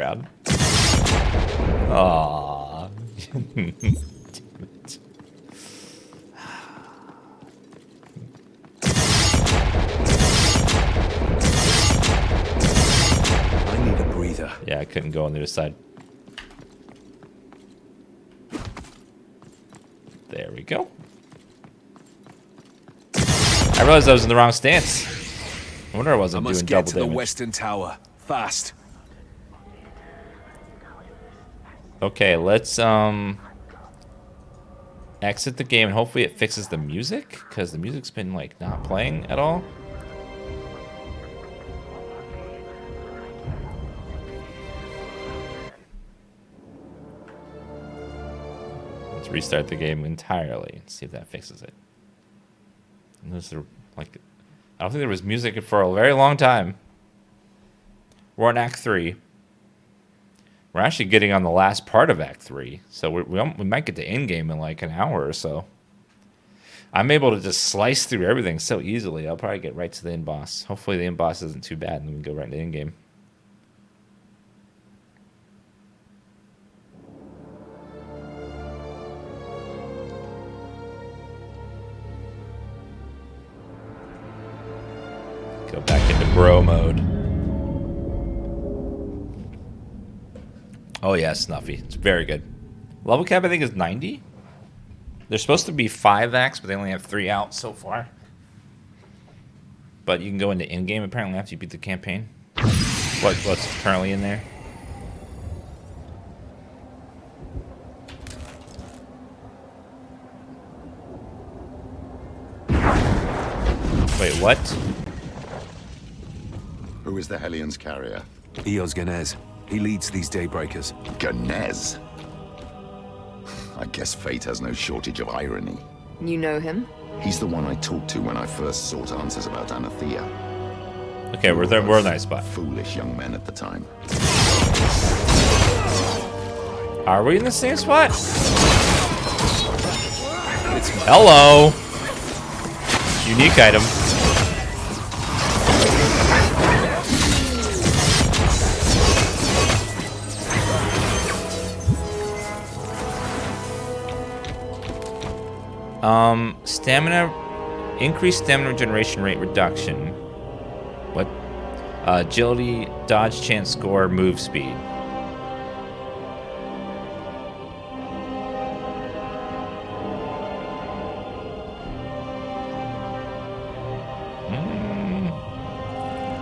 background. Aww. Damn it. I need a breather. Yeah, I couldn't go on the other side. There we go. I realized I was in the wrong stance. I wonder I wasn't doing double damage. I must get to the western tower. Fast. Okay, let's exit the game and hopefully it fixes the music, because the music's been like not playing at all. Let's restart the game entirely and see if that fixes it. And those are like, I don't think there was music for a very long time. We're on Act 3. We're actually getting on the last part of Act 3, so we might get to endgame in like an hour or so. I'm able to just slice through everything so easily. I'll probably get right to the end boss. Hopefully the end boss isn't too bad and we can go right to endgame. Go back into bro mode. Oh yeah, Snuffy. It's very good. Level cap I think is 90. There's supposed to be 5 acts, but they only have 3 out so far. But you can go into in-game apparently after you beat the campaign. What's currently in there? Wait, what? Who is the Hellion's carrier? Eos Ganez. He leads these Daybreakers. Ganez. I guess fate has no shortage of irony. You know him? He's the one I talked to when I first sought answers about Anathea. Okay, we're there. We're a nice spot. Foolish young men at the time. Are we in the same spot? Hello. Unique item. Stamina, increased stamina regeneration rate reduction. What? Agility, dodge, chance score, move speed.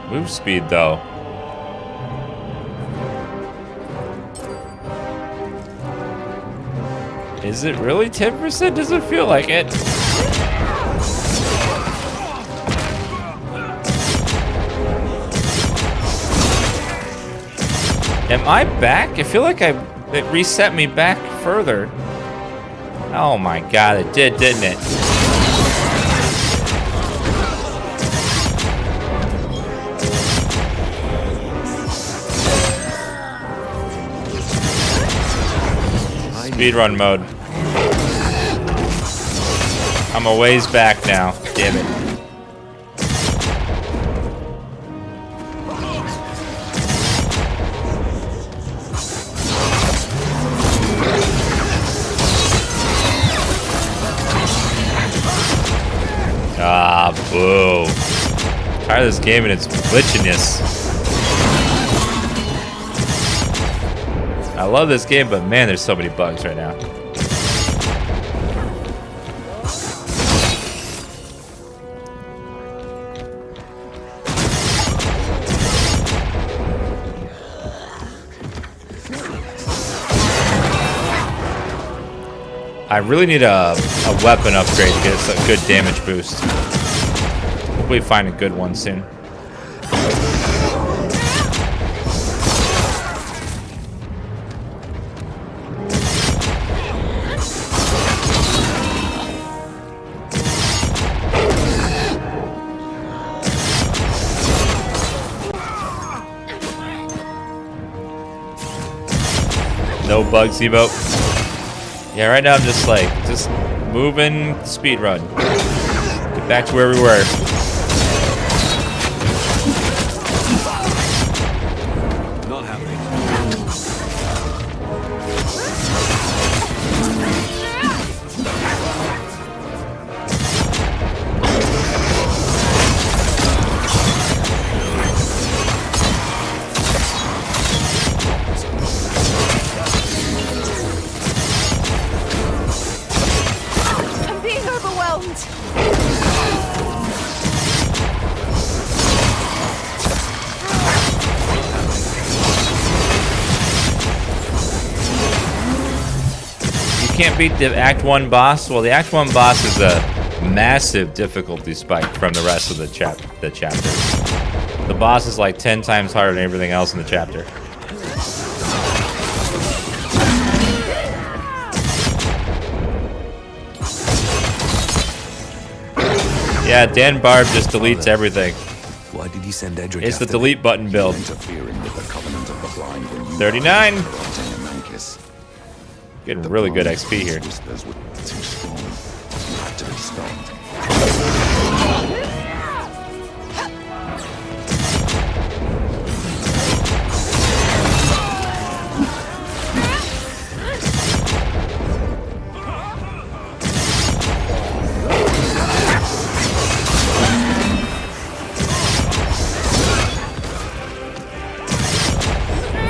Move speed, though. Is it really 10%? Does it feel like it? Am I back? I feel like it reset me back further. Oh my god, it did, didn't it? Speedrun mode. I'm a ways back now. Damn it. Ah, boo. Tired of this game and its glitchiness. I love this game, but man, there's so many bugs right now. I really need a weapon upgrade to get us a good damage boost. Hopefully find a good one soon. No bugs, Evo. Yeah, right now I'm just moving, speed run. Get back to where we were. Not happening. can't beat the Act 1 boss. Well, the Act 1 boss is a massive difficulty spike from the rest of the chapter. The boss is like 10 times harder than everything else in the chapter. Yeah, Dan Barb just deletes everything. Why did you send Edric It's the after me? delete button build. Interfering with the covenant of the blind when you 39. are corrupting a Mantis. Getting The really good blind XP here. whispers were too strong. You had to be stopped.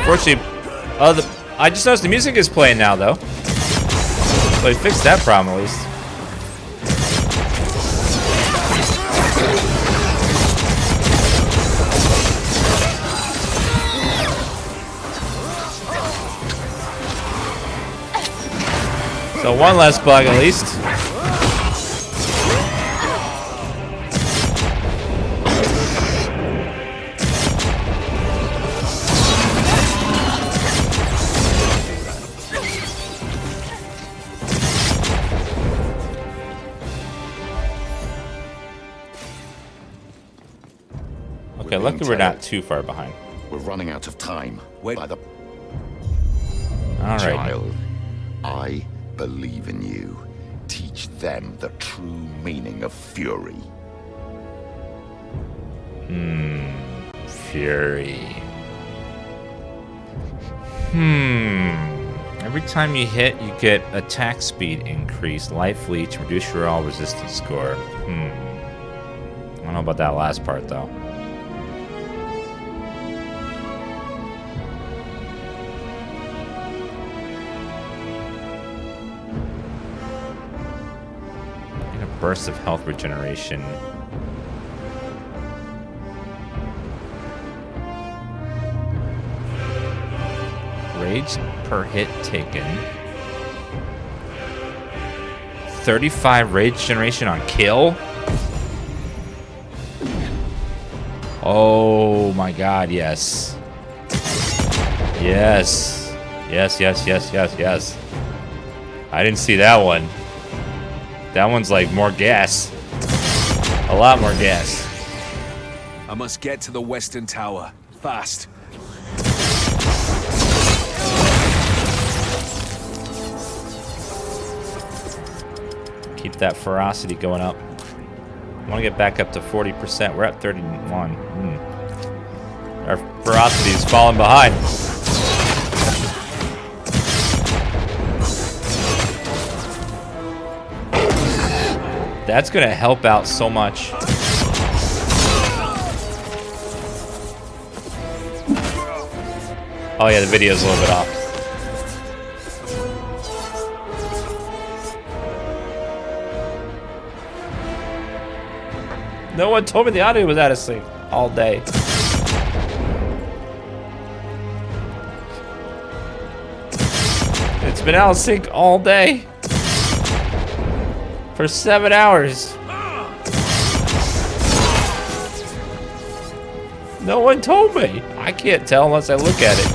Unfortunately, I just noticed the music is playing now, though. So he fixed that problem, at least. So one less bug, at least. Okay, luckily we're not too far behind. We're running out of time. Wait. By the All right. child, I believe in you. Teach them the true meaning of fury. Fury. Every time you hit, you get attack speed increase, life leech, reduce your all resistance score. I don't know about that last part, though. Get a burst of health regeneration. Rage per hit taken. 35 rage generation on kill? Oh my god, yes. Yes. Yes, yes, yes, yes, yes. I didn't see that one. That one's like more gas. A lot more gas. I must get to the Western Tower. Fast. Keep that ferocity going up. I want to get back up to 40%. We're at 31. Our ferocity is falling behind. That's going to help out so much. Oh yeah, the video's a little bit off. No one told me the audio was out of sync all day. It's been out of sync all day. For 7 hours. No one told me. I can't tell unless I look at it.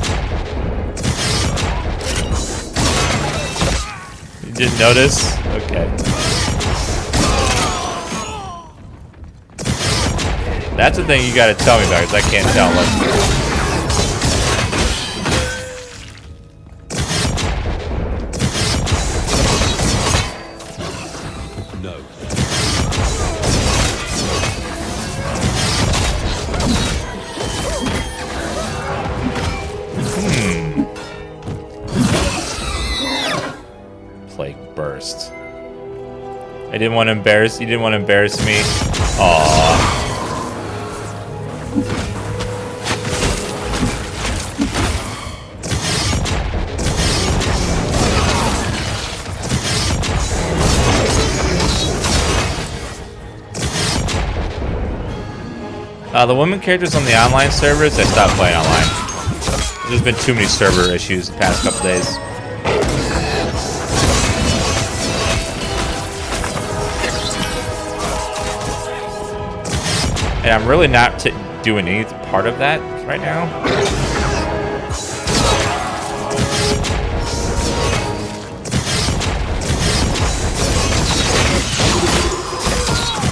You didn't notice? Okay. That's the thing you gotta tell me about, because I can't tell unless... No. Plague burst. I didn't want to embarrass... You didn't want to embarrass me? Aww. The women characters on the online servers, I stopped playing online. There's been too many server issues the past couple days. And I'm really not doing any part of that right now.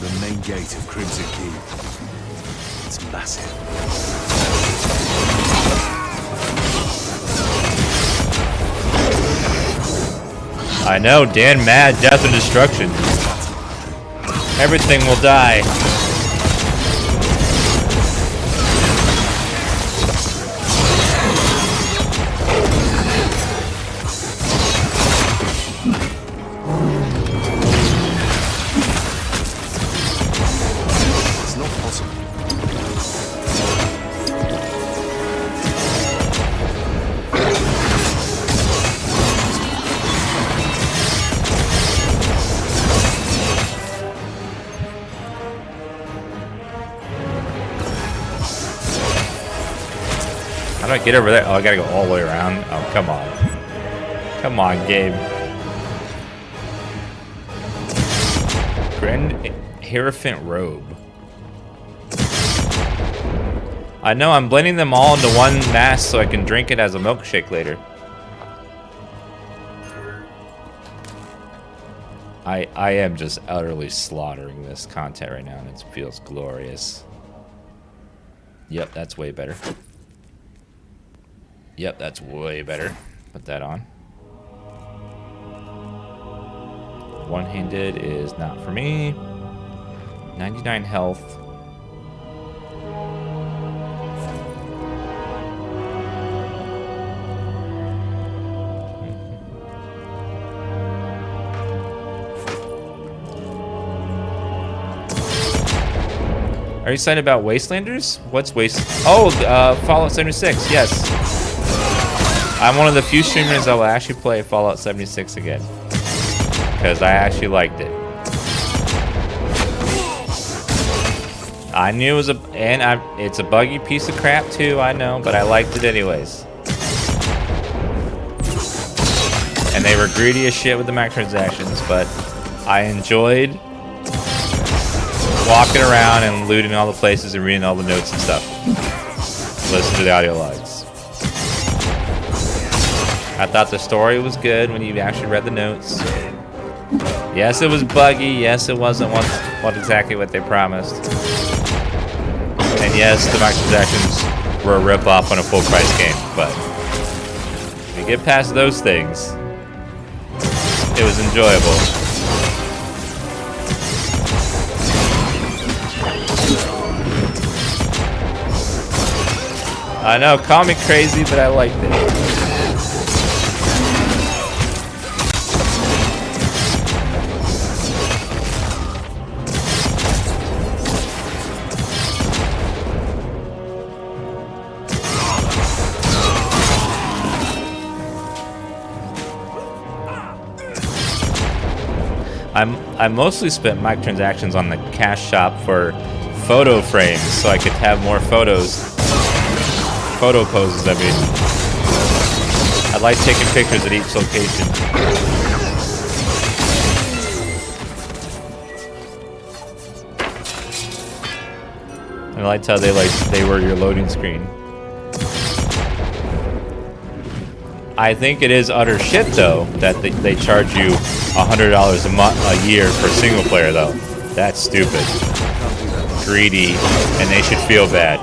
The main gate of Crimson Keep. It's massive. I know, Dan mad, death and destruction. Everything will die. It's not possible. How do I get over there? Oh, I gotta go all the way around. Oh, come on. Come on, game. Grand Hierophant Robe. I know, I'm blending them all into one mass so I can drink it as a milkshake later. I am just utterly slaughtering this content right now, and it feels glorious. Yep, that's way better. Yep, that's way better. Put that on. One-handed is not for me. 99 health. Are you excited about Wastelanders? What's Fallout 76, yes. I'm one of the few streamers that will actually play Fallout 76 again. Because I actually liked it. I knew it was it's a buggy piece of crap too, I know, but I liked it anyways. And they were greedy as shit with the microtransactions, but I enjoyed walking around and looting all the places and reading all the notes and stuff. Listen to the audio logs. I thought the story was good when you actually read the notes. Yes, it was buggy. Yes, it wasn't exactly what they promised. And yes, the microtransactions were a rip-off on a full-price game. But if you get past those things, it was enjoyable. I know, call me crazy, but I liked it. I mostly spent microtransactions on the cash shop for photo frames, so I could have more photo poses. I mean, I like taking pictures at each location. I liked how they were your loading screen. I think it is utter shit though that they charge you $100 a year for single player though. That's stupid. Greedy, and they should feel bad.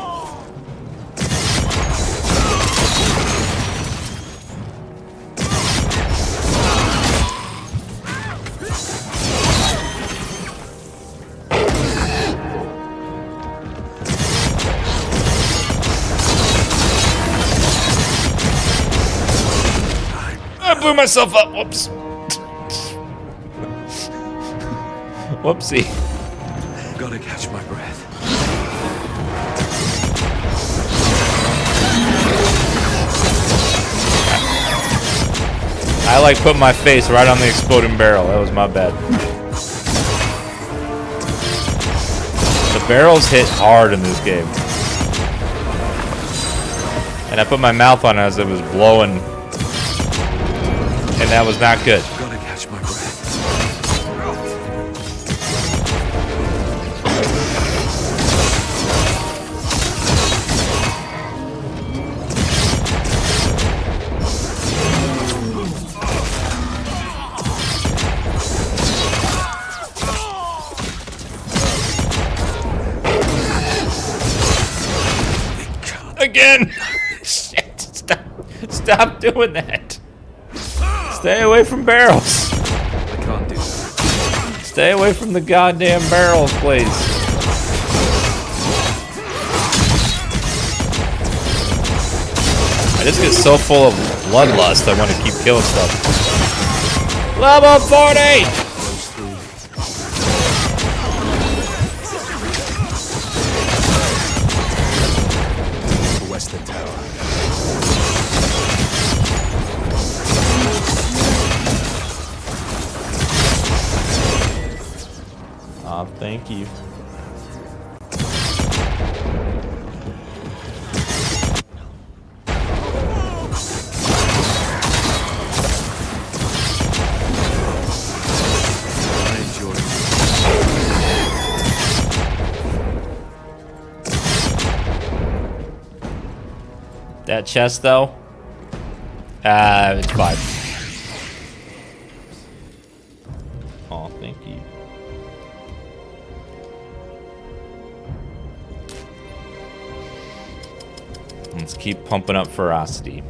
I blew myself up. Whoops. Whoopsie. Gotta catch my breath. I like put my face right on the exploding barrel. That was my bad. The barrels hit hard in this game. And I put my mouth on it as it was blowing. And that was not good. Gotta catch my breath. Stop doing that. Stay away from barrels. I can't do that. Stay away from the goddamn barrels, please. I just get so full of bloodlust, I want to keep killing stuff. Level 40! The Western Tower. Oh, thank you. That chest, though, it's 5. Oh, thank you. Let's keep pumping up ferocity.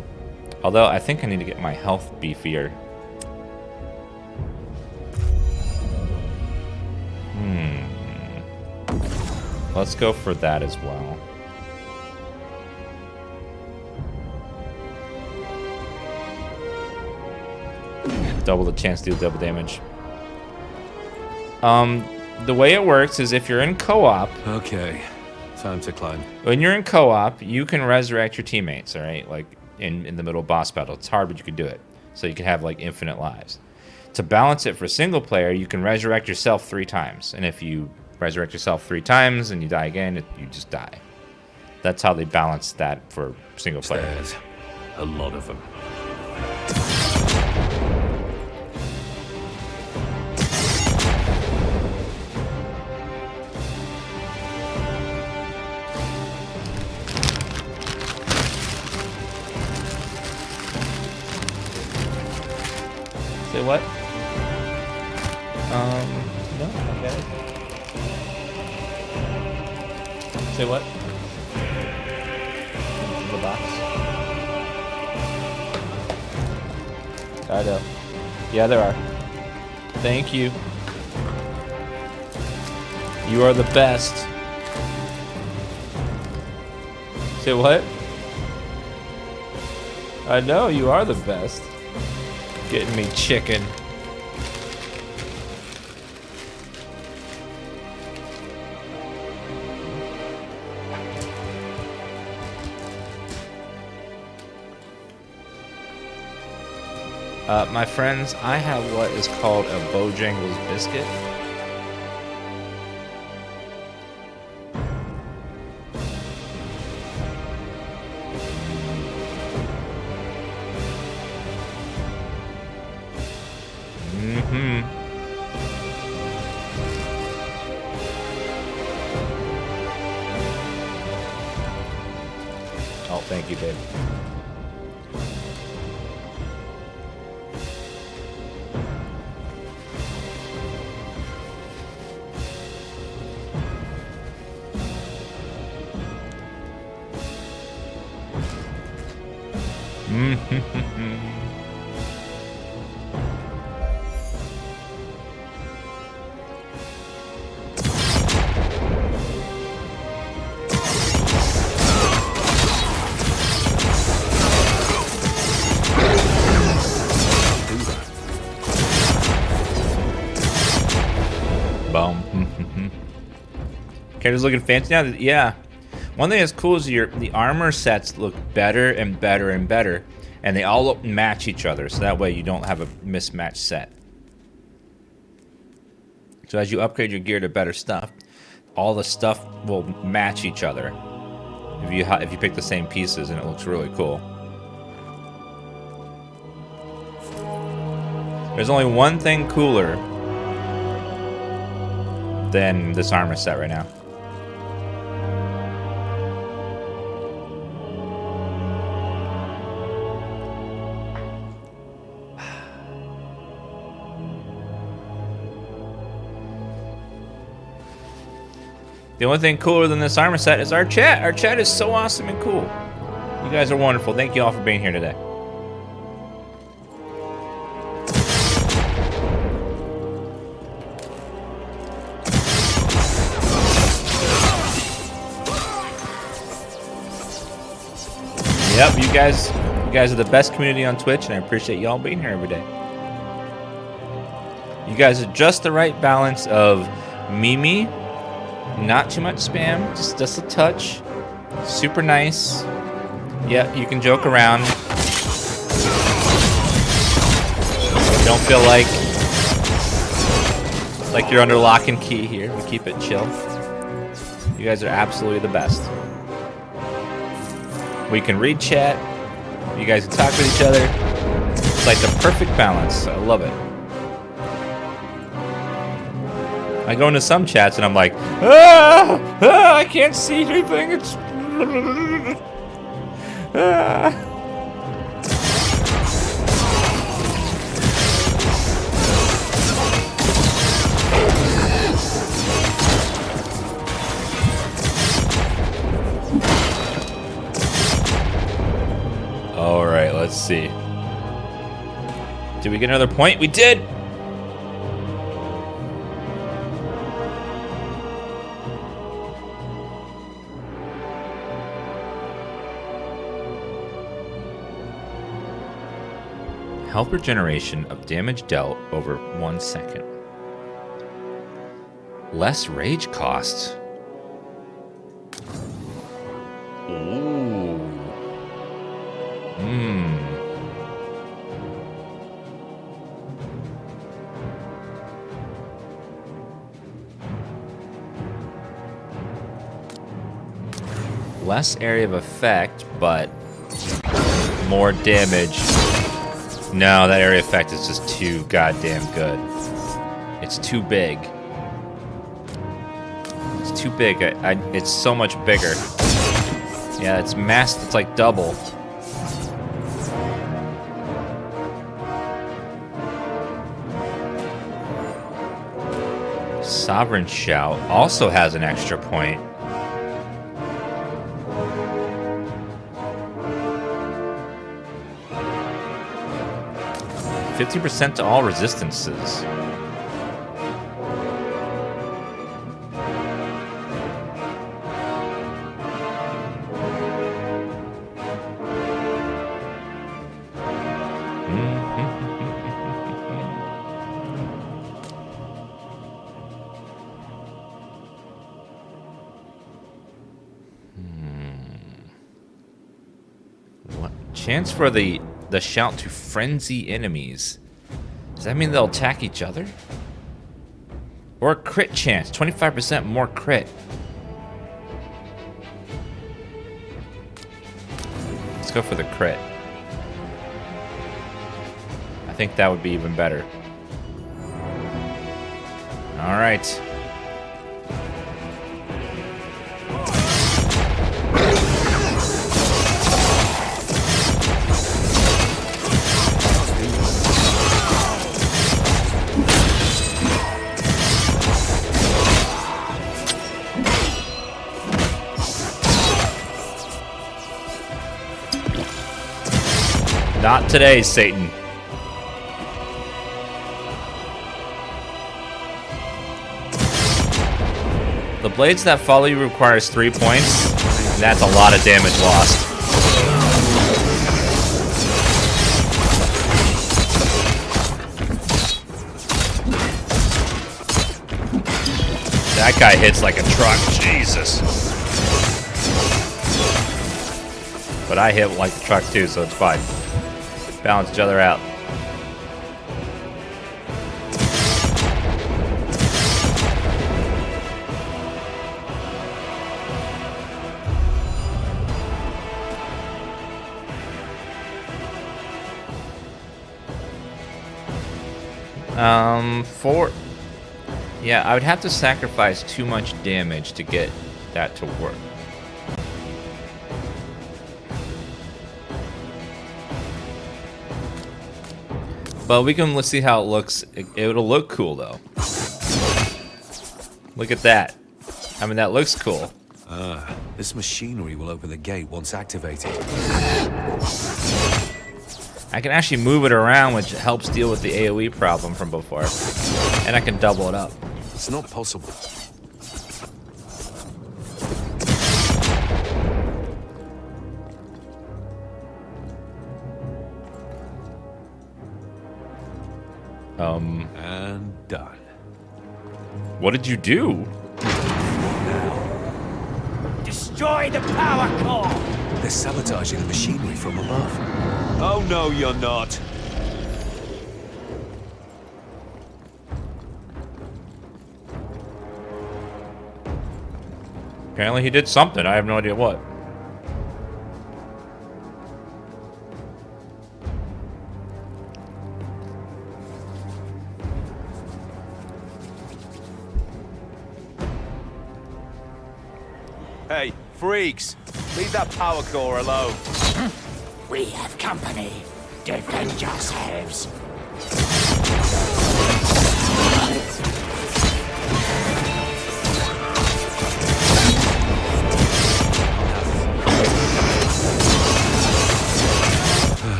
Although, I think I need to get my health beefier. Let's go for that as well. Double the chance to deal double damage. The way it works is if you're in co-op. Okay, time to climb. When you're in co-op, you can resurrect your teammates, all right? Like in the middle boss battle. It's hard, but you can do it. So you can have like infinite lives. To balance it for single player, you can resurrect yourself 3 times. And if you resurrect yourself 3 times and you die again, you just die. That's how they balance that for single player. There's a lot of them. Say what? No, okay. Say what? The box. I know. Yeah, there are. Thank you. You are the best. Say what? I know, you are the best. Getting me chicken. My friends, I have what is called a Bojangles biscuit. Oh, thank you, babe. Character's looking fancy now. Yeah. One thing that's cool is the armor sets look better and better and better, and they all match each other, so that way you don't have a mismatched set. So as you upgrade your gear to better stuff, all the stuff will match each other if you pick the same pieces, and it looks really cool. There's only one thing cooler than this armor set right now. The only thing cooler than this armor set is our chat. Our chat is so awesome and cool. You guys are wonderful. Thank you all for being here today. Yep, you guys are the best community on Twitch, and I appreciate y'all being here every day. You guys are just the right balance of Mimi, not too much spam, just a touch, super nice. Yeah, you can joke around. Don't feel like you're under lock and key here. We keep it chill. You guys are absolutely the best. We can read chat. You guys can talk with each other. It's like the perfect balance. I love it. I go into some chats and I'm like, I can't see anything. It's All right, let's see. Did we get another point? We did! Health regeneration of damage dealt over 1 second. Less rage cost. Ooh. Hmm. Less area of effect, but more damage. No, that area effect is just too goddamn good. It's too big. It's too big. It's so much bigger. Yeah, it's masked. It's like double. Sovereign Shout also has an extra point. %50 to all resistances. What chance for the shout to frenzy enemies? Does that mean they'll attack each other? Or a crit chance, 25% more crit. Let's go for the crit. I think that would be even better. All right. Not today, Satan. The blades that follow you requires 3 points. And that's a lot of damage lost. That guy hits like a truck. Jesus. But I hit like a truck too, so it's fine. Balance each other out. Yeah, I would have to sacrifice too much damage to get that to work. But let's see how it looks. It'll look cool though. Look at that. I mean, that looks cool. This machinery will open the gate once activated. I can actually move it around, which helps deal with the AoE problem from before. And I can double it up. It's not possible. And done. What did you do? Destroy the power core! They're sabotaging the machinery from above. Oh no, you're not. Apparently he did something. I have no idea what. Hey, freaks! Leave that power core alone. We have company. Defend yourselves.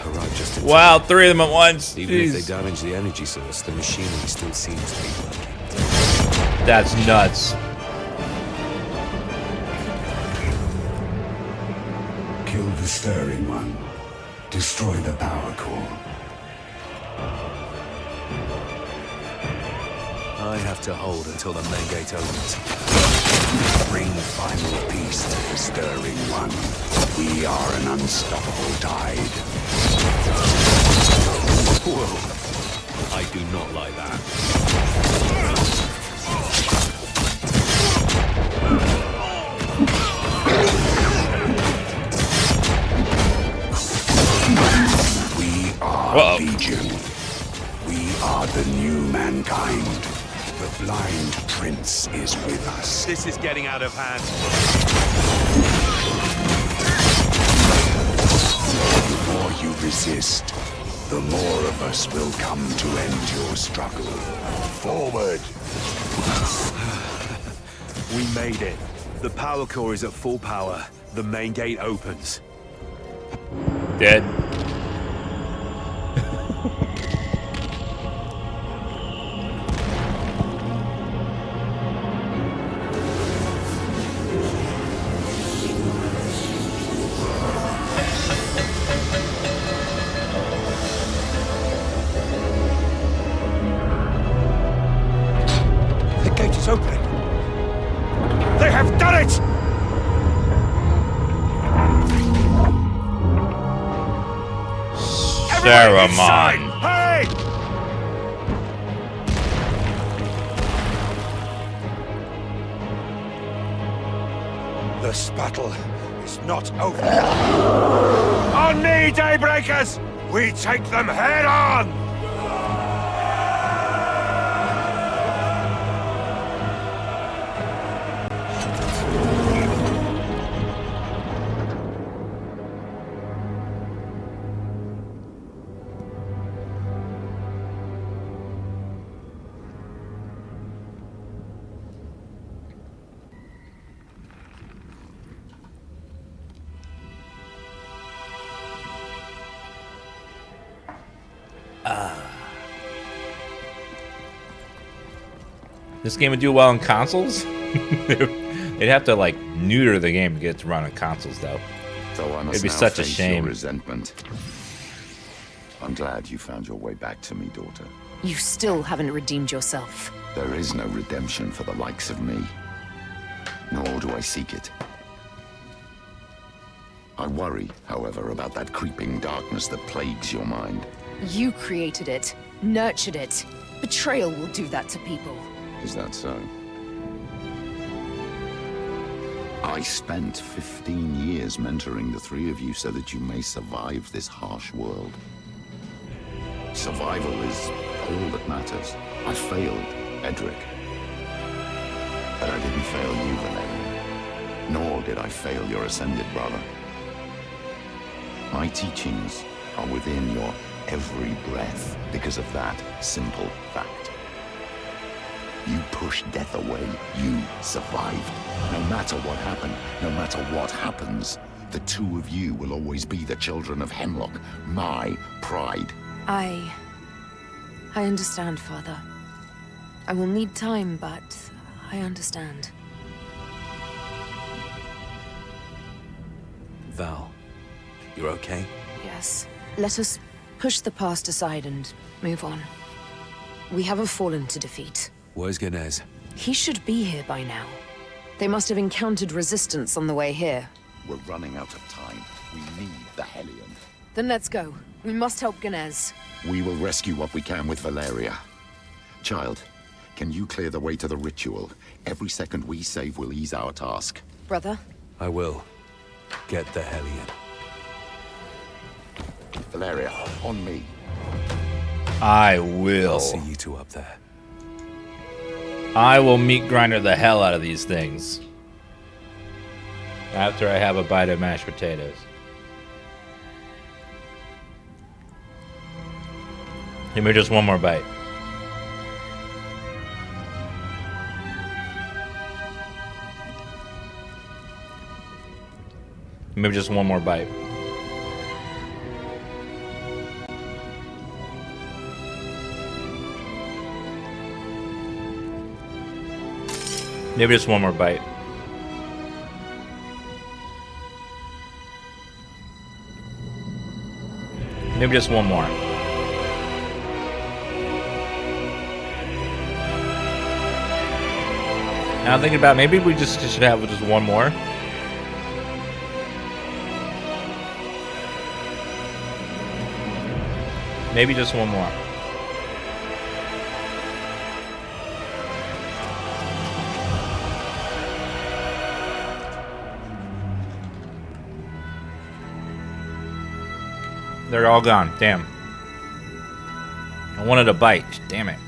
Arrived just in Wow, 3 of them at once. Even if they Jeez. damage the energy source, the machinery still seems to be working. That's nuts. Kill the stirring one. Destroy the power core. I have to hold until the main gate opens. Bring final peace to the stirring one. We are an unstoppable tide. Whoa. I do not like that. We are Whoa. Legion. We are the new mankind. The blind prince is with us. This is getting out of hand. The more you resist, the more of us will come to end your struggle. Forward! We made it. The power core is at full power. The main gate opens. Dead. The gate is opening. They have done it! Saruman. Hey! This battle is not over. On me, Daybreakers! We take them head on! This game would do well on consoles? They'd have to, like, neuter the game to get it to run on consoles, though. So I must It'd be now such a face shame. your resentment. I'm glad you found your way back to me, daughter. You still haven't redeemed yourself. There is no redemption for the likes of me. Nor do I seek it. I worry, however, about that creeping darkness that plagues your mind. You created it, nurtured it. Betrayal will do that to people. Is that so? I spent 15 years mentoring the three of you so that you may survive this harsh world. Survival is all that matters. I failed, Edric. But I didn't fail you, Valerian. Nor did I fail your ascended brother. My teachings are within your every breath because of that simple fact. You pushed death away. You survived. No matter what happened, no matter what happens, the two of you will always be the children of Hemlock, my pride. I understand, Father. I will need time, but I understand. Val, you're okay? Yes. Let us push the past aside and move on. We have a fallen to defeat. Where's Ganez? He should be here by now. They must have encountered resistance on the way here. We're running out of time. We need the Hellion. Then let's go. We must help Ganez. We will rescue what we can with Valeria. Child, can you clear the way to the ritual? Every second we save will ease our task. Brother? I will. Get the Hellion. Valeria, on me. I will. I'll see you two up there. I will meat grinder the hell out of these things. After I have a bite of mashed potatoes. Give me just one more bite. Maybe just one more bite. Maybe just one more bite. Maybe just one more. Now I'm thinking about maybe we just should have just one more. Maybe just one more. They're all gone. Damn. I wanted a bite. Damn it.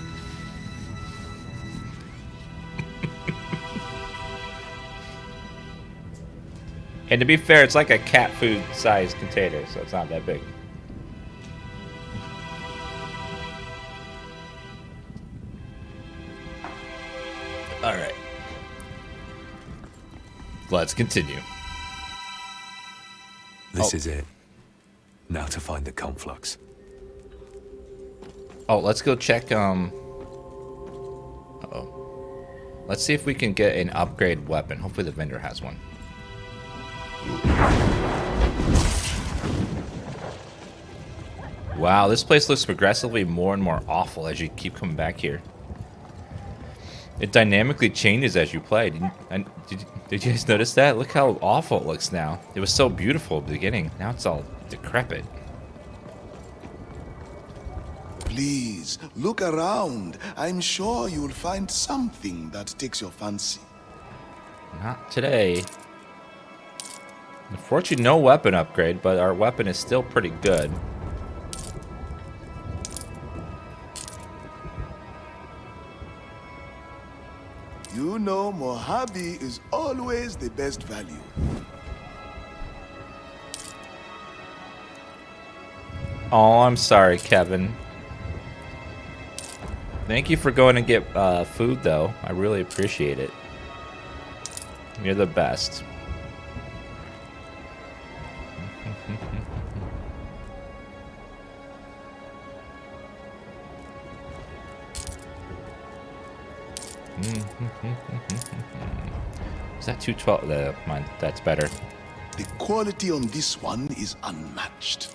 And to be fair, it's like a cat food sized container, so it's not that big. All right. Let's continue. This is it. Now to find the conflux. Oh, let's go check, uh-oh. Let's see if we can get an upgrade weapon. Hopefully the vendor has one. Wow, this place looks progressively more and more awful as you keep coming back here. It dynamically changes as you play. Did you guys notice that? Look how awful it looks now. It was so beautiful at the beginning. Now it's all decrepit. Please, look around. I'm sure you'll find something that takes your fancy. Not today. Unfortunately, no weapon upgrade, but our weapon is still pretty good. You know Mojave is always the best value. Oh, I'm sorry, Kevin. Thank you for going to get food, though. I really appreciate it. You're the best. Is that 212? Mine. That's better. The quality on this one is unmatched.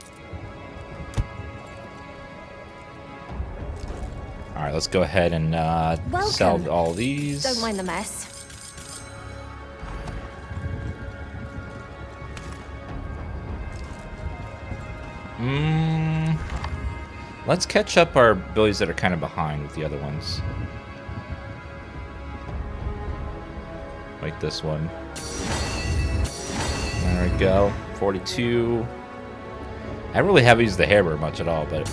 All right, let's go ahead and sell all these. Don't mind the mess. Let's catch up our abilities that are kind of behind with the other ones. Like this one. There we go. 42. I really haven't used the hairbur much at all, but...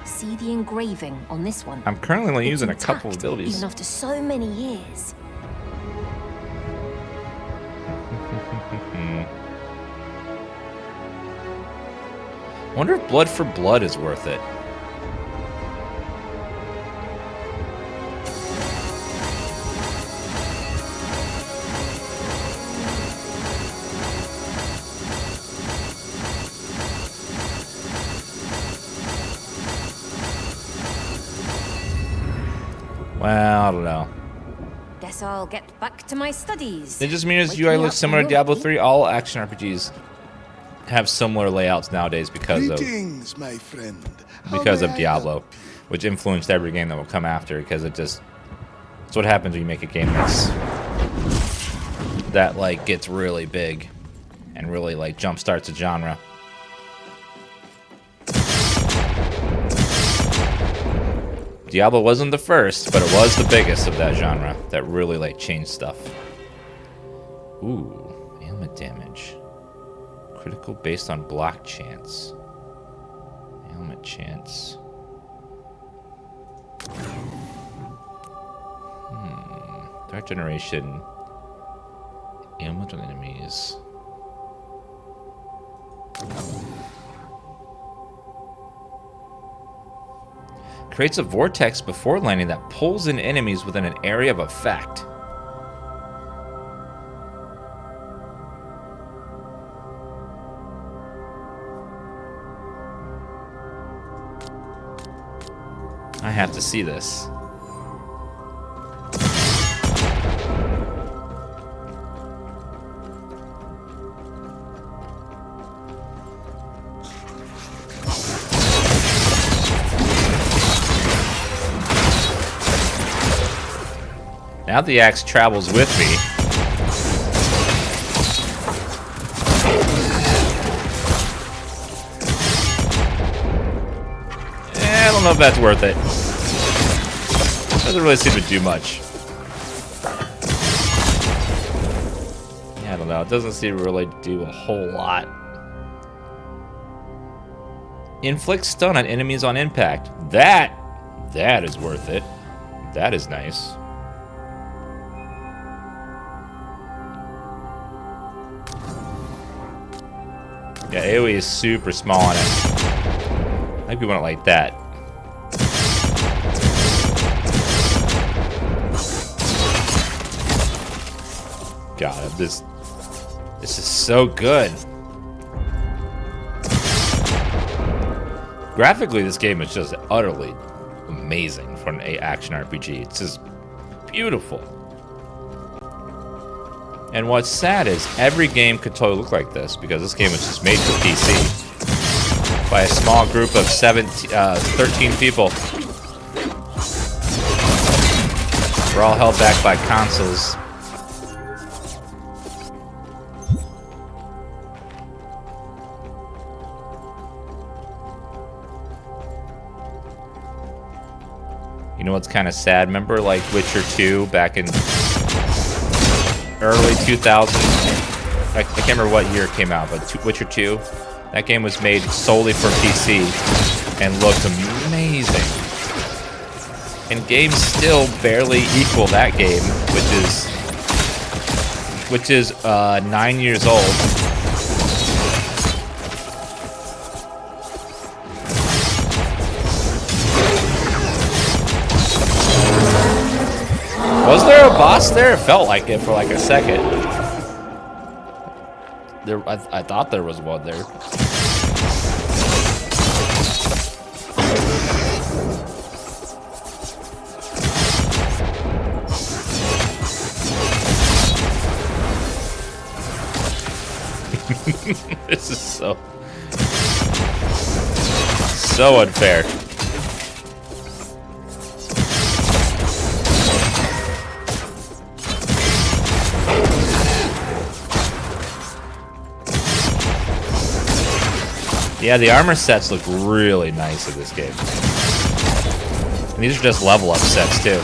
See the engraving on this one? I'm currently only It's using a couple of intact, abilities. even after so many years. I wonder if blood for blood is worth it. Well, I don't know. Guess I'll get back to my studies. It just means Wake UI me looks up similar to when you're Diablo ready. 3, all action RPGs. have similar layouts nowadays because Greetings, my friend. of Diablo, which influenced every game that will come after, because it's what happens when you make a game that like gets really big and really like jump starts a genre. Diablo wasn't the first, but it was the biggest of that genre that really like changed stuff. Ooh, ailment damage. Critical based on block chance. Ailment chance. Threat generation. Ailment on enemies. Creates a vortex before landing that pulls in enemies within an area of effect. I have to see this. Now the axe travels with me. I don't know if that's worth it. Doesn't really seem to do much. Yeah, I don't know. It doesn't seem to really do a whole lot. Inflict stun on enemies on impact. That is worth it. That is nice. Yeah, AoE is super small on it. I think we want it like that. God, this is so good. Graphically, this game is just utterly amazing for an action RPG. It's just beautiful. And what's sad is every game could totally look like this, because this game was just made for PC by a small group of 13 people. We're all held back by consoles. You know what's kind of sad? Remember like Witcher 2 back in early 2000s? I can't remember what year it came out, but Witcher 2, that game was made solely for PC and looked amazing. And games still barely equal that game, which is 9 years old. Was there a boss there? It felt like it for like a second. I thought there was one there. This is so unfair. Yeah, the armor sets look really nice in this game. And these are just level up sets too.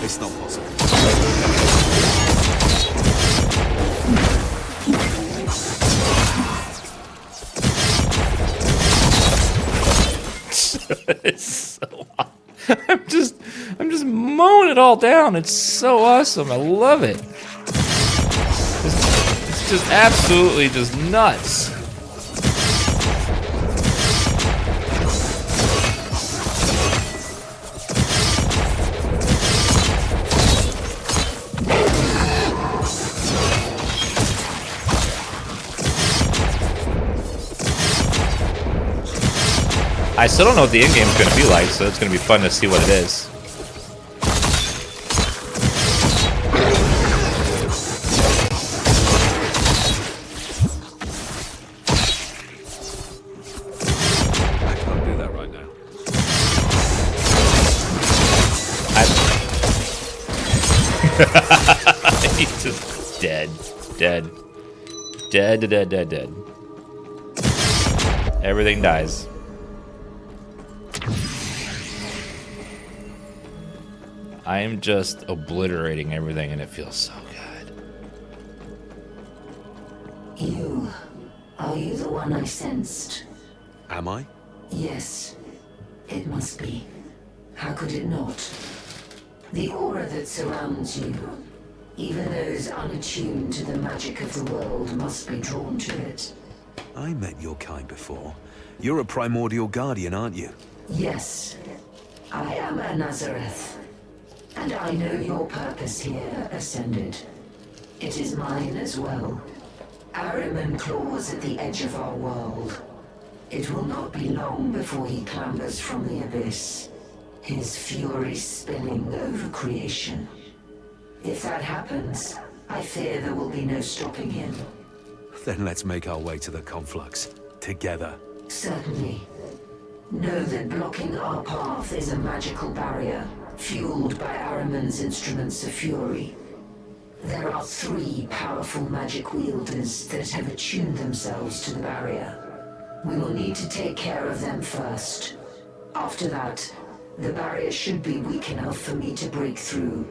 It's not possible. It's so I'm just mowing it all down. It's so awesome. I love it. It's just absolutely just nuts. I still don't know what the end game's gonna be like, so it's gonna be fun to see what it is. I can't do that right now. He's just dead. Dead. Dead, dead, dead, dead. Everything dies. I am just obliterating everything and it feels so good. Are you the one I sensed? Am I? Yes, it must be. How could it not? The aura that surrounds you, even those unattuned to the magic of the world must be drawn to it. I met your kind before. You're a primordial guardian, aren't you? Yes, I am a Nazareth. And I know your purpose here, Ascended. It is mine as well. Ahriman claws at the edge of our world. It will not be long before he clambers from the abyss, his fury spilling over creation. If that happens, I fear there will be no stopping him. Then let's make our way to the conflux. Together. Certainly. Know that blocking our path is a magical barrier, fueled by Ahriman's instruments of fury. There are 3 powerful magic wielders that have attuned themselves to the barrier. We will need to take care of them first. After that, the barrier should be weak enough for me to break through.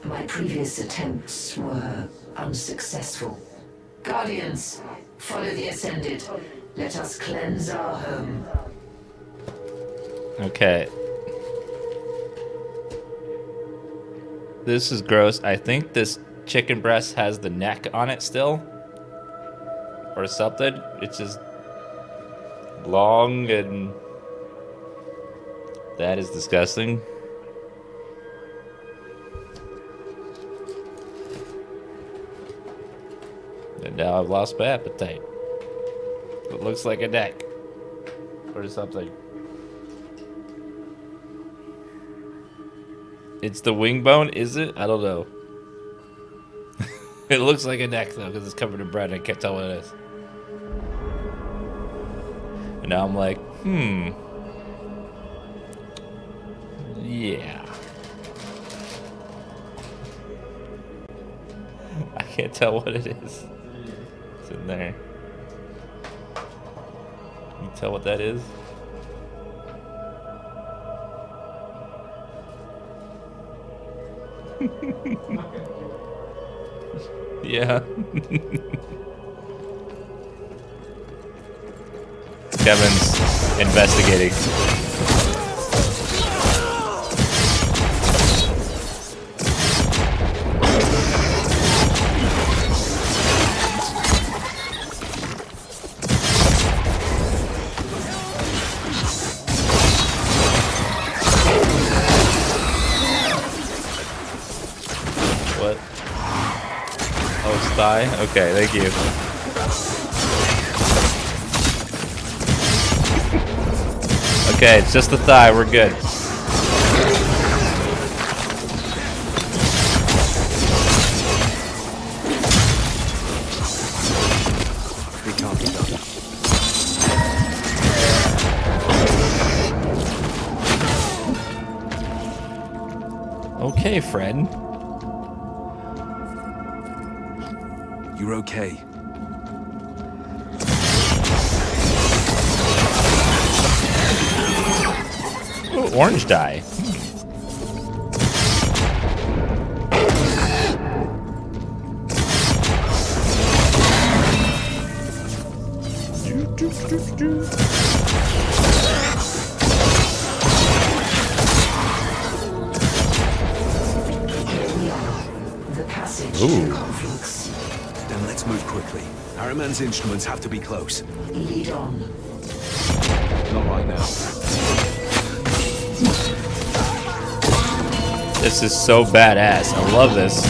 My previous attempts were unsuccessful. Guardians, follow the Ascended. Let us cleanse our home. Okay. This is gross. I think this chicken breast has the neck on it still. Or something. It's just long and that is disgusting. And now I've lost my appetite. It looks like a neck. Or something. It's the wing bone, is it? I don't know. It looks like a neck though, because it's covered in bread. I can't tell what it is. And now I'm like, yeah. I can't tell what it is. It's in there. Can you tell what that is? Yeah. Kevin's investigating. What? Oh, it's thigh? Okay, thank you. Okay, it's just the thigh, we're good. It can't be done. Okay, friend. You're okay. Ooh, orange dye. Here we are. The passage Ooh. to conflux. Then let's move quickly. Ahriman's instruments have to be close. Lead on. Not right now. This is so badass. I love this.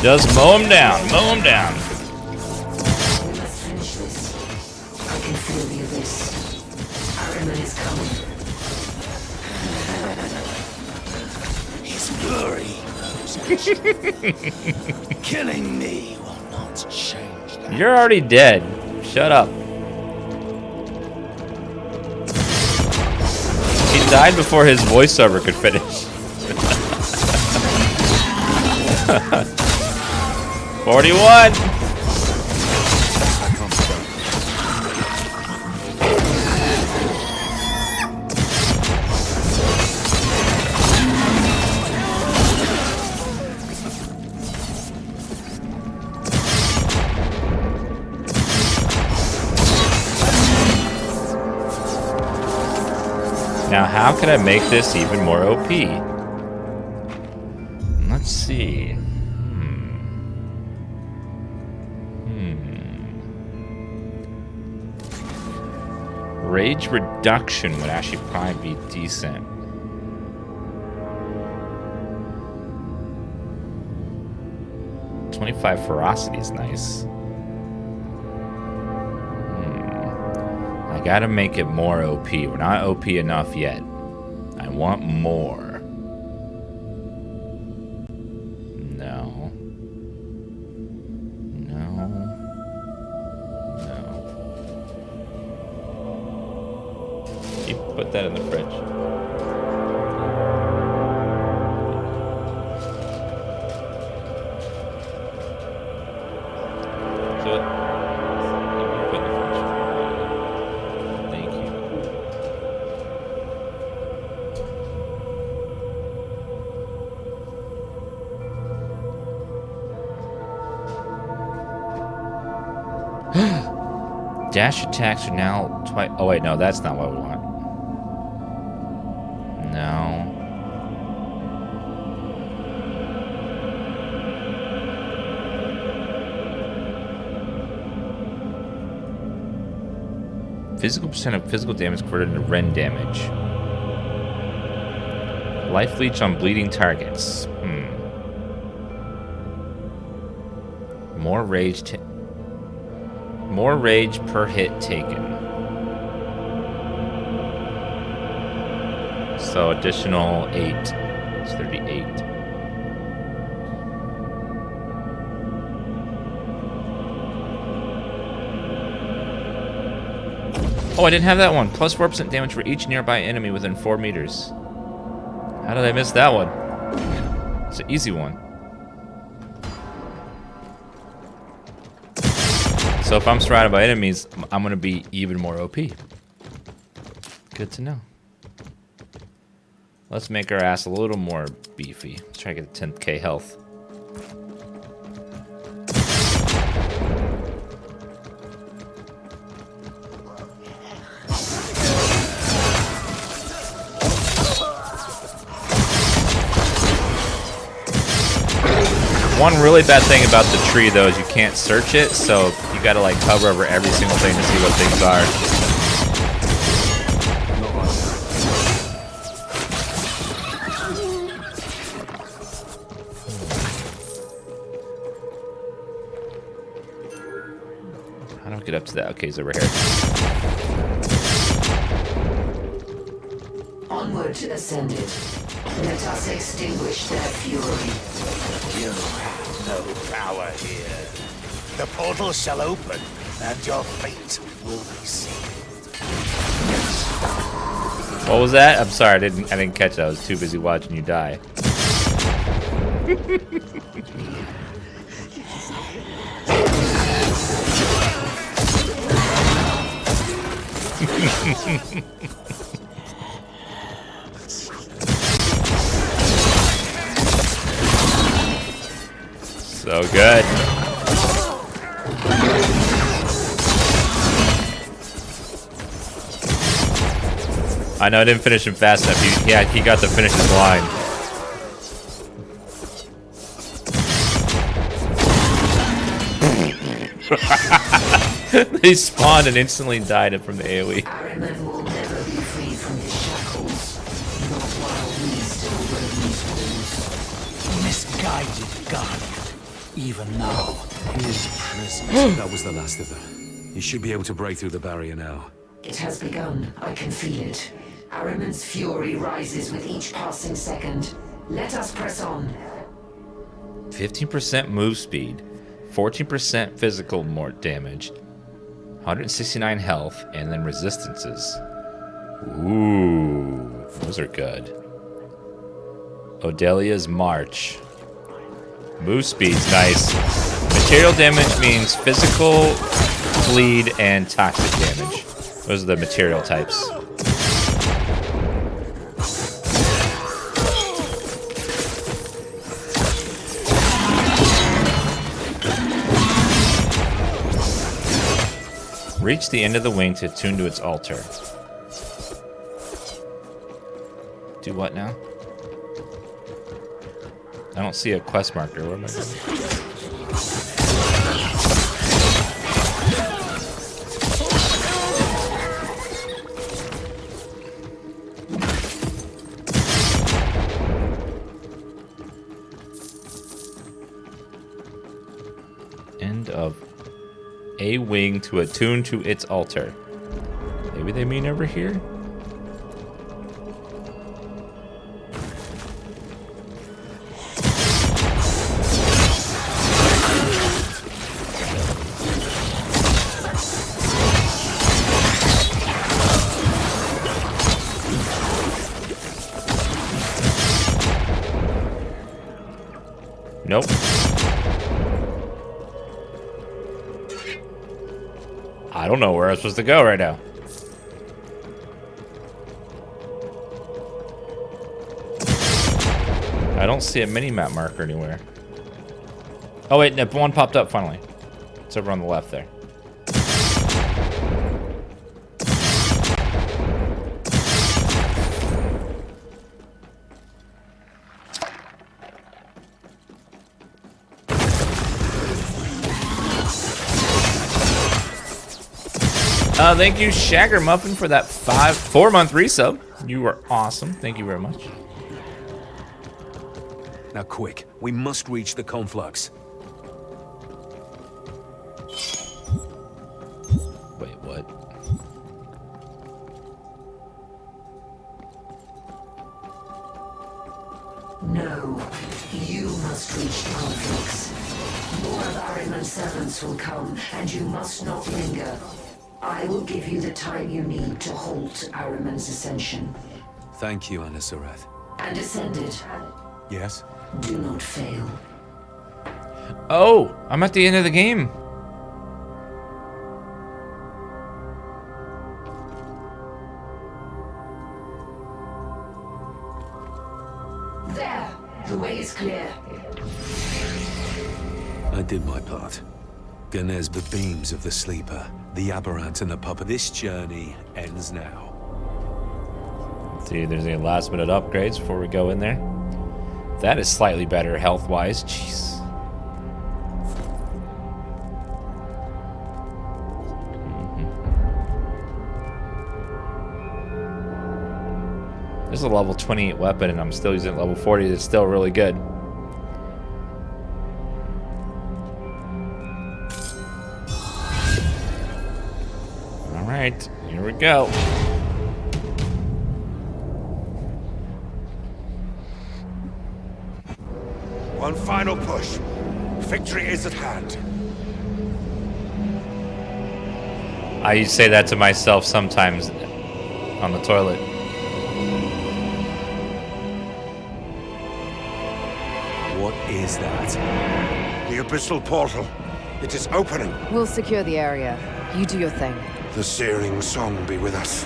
Just mow him down. Mow him down. We must finish coming. His fury killing me will not change that. You're already dead. Shut up. He died before his voiceover could finish. 41. Now, how can I make this even more OP? Let's see. Rage reduction would actually probably be decent. .25 ferocity is nice. I gotta make it more OP. We're not OP enough yet. I want more. No. No. No. Put that in the fridge. So it. Put in the fridge. Thank you. Dash attacks are now twice. Oh wait, no, that's not what we want. No. Physical percent of physical damage converted into Ren damage. Life leech on bleeding targets. More rage per hit taken. So additional 8. It's 38. Oh, I didn't have that one. Plus 4% damage for each nearby enemy within 4 meters. How did I miss that one? It's an easy one. So if I'm surrounded by enemies, I'm going to be even more OP. Good to know. Let's make our ass a little more beefy. Let's try to get 10k health. One really bad thing about the tree, though, is you can't search it, so you gotta like hover over every single thing to see what things are. How do I get up to that? Okay, he's over here. Onward, Ascended. Let us extinguish their fury. You have no power here. The portal shall open, and your fate will be sealed. What was that? I'm sorry, I didn't catch that. I was too busy watching you die. So good. I know I didn't finish him fast enough. He got to finish his line. They spawned and instantly died from the AoE. Ahriman will never be free from his shackles. Not while we still wear these walls. Misguided guardian. Even now, his presence. That was the last of them. You should be able to break through the barrier now. It has begun. I can feel it. Ahriman's fury rises with each passing second. Let us press on. 15% move speed, 14% physical more damage, 169 health, and then resistances. Ooh, those are good. Odelia's March. Move speed's nice. Material damage means physical, bleed, and toxic damage. Those are the material types. Reach the end of the wing to attune to its altar. Do what now? I don't see a quest marker. Where am I going? End of a wing to attune to its altar. Maybe they mean over here? Nope. I don't know where I'm supposed to go right now. I don't see a mini-map marker anywhere. Oh wait, no, one popped up finally. It's over on the left there. Thank you, Shagger Muffin, for that 4-month resub. You were awesome. Thank you very much. Now quick, we must reach the conflux. Wait, what? No, you must reach the conflux. More of Ahriman's servants will come, and you must not linger. I will give you the time you need to halt Ahriman's ascension. Thank you, Anasareth. And ascended. Yes? Do not fail. Oh, I'm at the end of the game. There! The way is clear. I did my part. Ganes the beams of the sleeper, the aberrant and the puppet. This journey ends now. Let's see if there's any last minute upgrades before we go in there. That is slightly better health wise. Jeez. This is a level 28 weapon and I'm still using level 40. It's still really good. Alright, here we go. One final push. Victory is at hand. I say that to myself sometimes on the toilet. What is that? The abyssal portal. It is opening. We'll secure the area. You do your thing. The searing song be with us.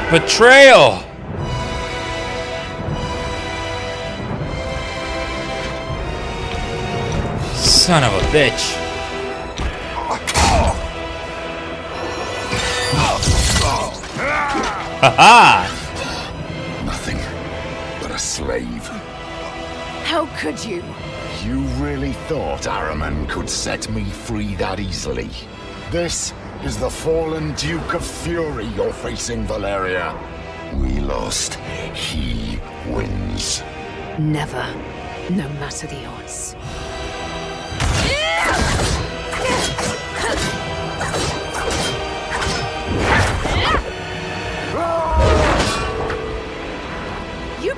Betrayal! Son of a bitch. Haha! Nothing but a slave. How could you? You really thought Ahriman could set me free that easily? This is the fallen Duke of Fury you're facing, Valeria. We lost. He wins. Never. No matter the odds.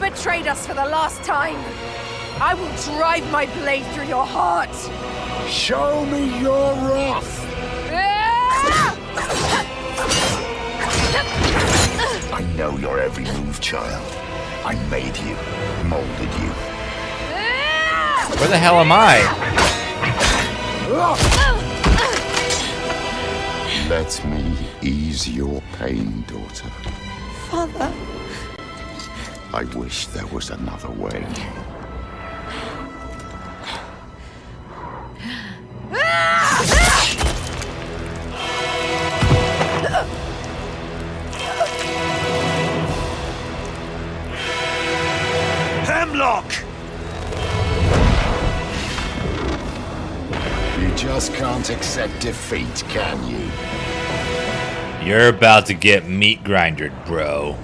betrayed us for the last time, I will drive my blade through your heart. Show me your wrath! I know your every move, child. I made you, molded you. Where the hell am I? Let me ease your pain, daughter. Father. I wish there was another way. Hemlock! You just can't accept defeat, can you? You're about to get meat grindered, bro.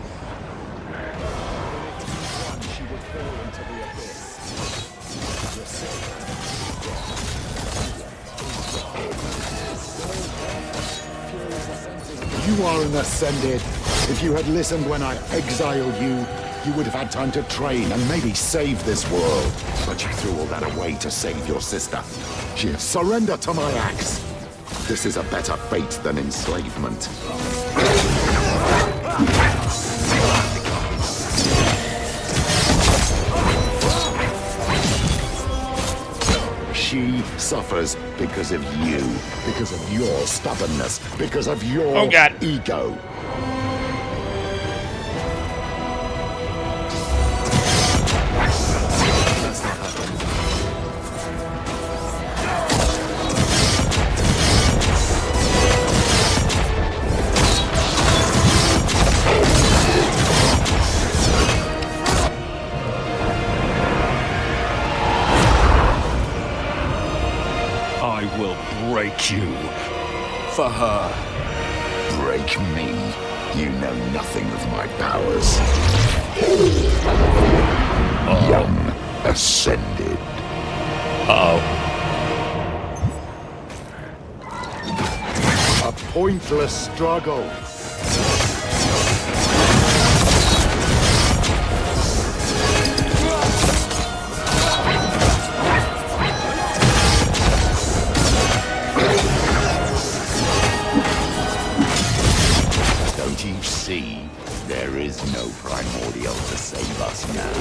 You are an Ascended. If you had listened when I exiled you, you would have had time to train and maybe save this world. But you threw all that away to save your sister. Surrender to my axe. This is a better fate than enslavement. She suffers because of you, because of your stubbornness, because of your ego. I will break you. For her. Break me. You know nothing of my powers. Young Ascended. Uh-oh. A pointless struggle. Don't you see? There is no primordial to save us now.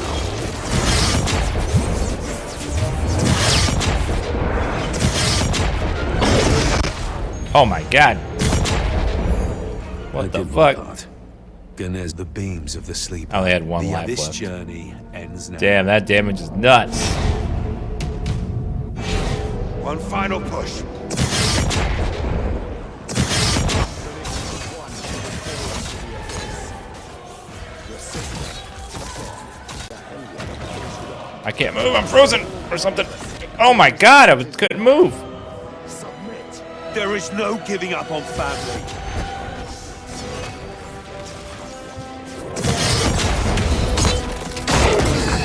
Oh my god. What the fuck? Ganes, the beams of the sleeper. I only had one life This left. journey ends now. Damn, that damage is nuts. One final push. I can't move. I'm frozen or something. Oh my god, couldn't move. There is no giving up on family.